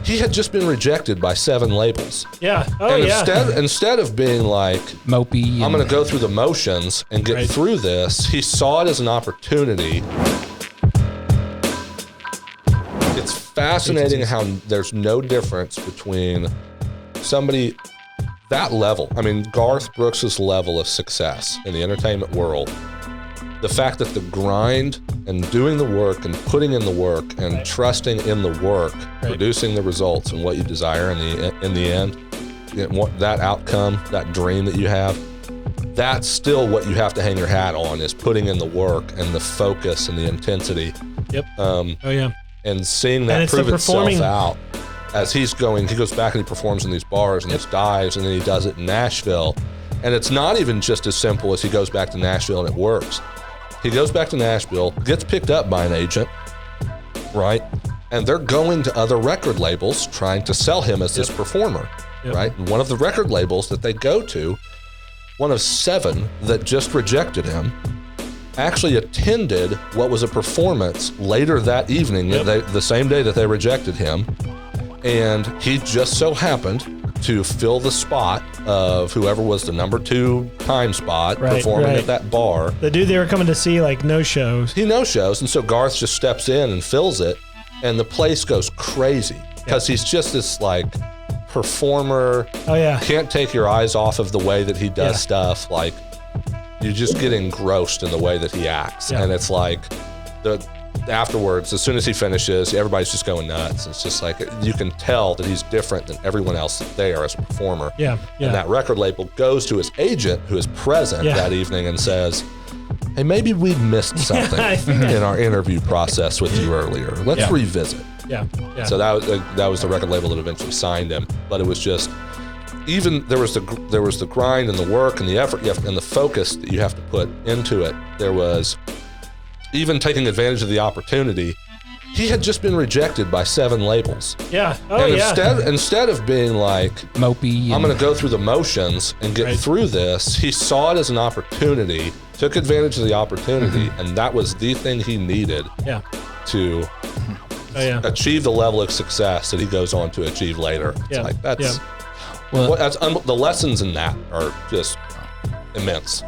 he had just been rejected by 7 labels. Yeah. Oh, and yeah. instead of being like, mopey, I'm going to go through the motions and get through this, he saw it as an opportunity. It's fascinating how there's no difference between somebody that level. I mean, Garth Brooks' level of success in the entertainment world. The fact that the grind and doing the work and putting in the work and trusting in the work, producing the results and what you desire in the end, that outcome, that dream that you have, that's still what you have to hang your hat on, is putting in the work and the focus and the intensity. Yep. Oh, yeah. And seeing that prove itself out as he goes back and he performs in these bars and these dives, and then he does it in Nashville. And it's not even just as simple as he goes back to Nashville and it works. He goes back to Nashville, gets picked up by an agent, right? And they're going to other record labels trying to sell him as this performer, right? And one of the record labels that they go to, one of 7 that just rejected him, actually attended what was a performance later that evening, the same day that they rejected him. And he just so happened to fill the spot of whoever was the number 2 time spot performing at that bar. The dude they were coming to see, like, no shows. He no shows, and so Garth just steps in and fills it, and the place goes crazy because he's just this, like, performer. Oh, yeah. Can't take your eyes off of the way that he does stuff. Like, you just get engrossed in the way that he acts. And it's like, afterwards, as soon as he finishes, everybody's just going nuts. It's just like, you can tell that he's different than everyone else there as a performer. And that record label goes to his agent, who is present that evening, and says, hey, maybe we missed something in our interview process with you earlier. Let's revisit. So that was the record label that eventually signed him. But it was just, even there was the grind and the work and the effort and the focus that you have to put into it. There was even taking advantage of the opportunity. He had just been rejected by 7 labels. Instead of being like, mopey, I'm going to go through the motions and get through this, he saw it as an opportunity, took advantage of the opportunity, and that was the thing he needed to achieve the level of success that he goes on to achieve later. It's like, the lessons in that are just immense.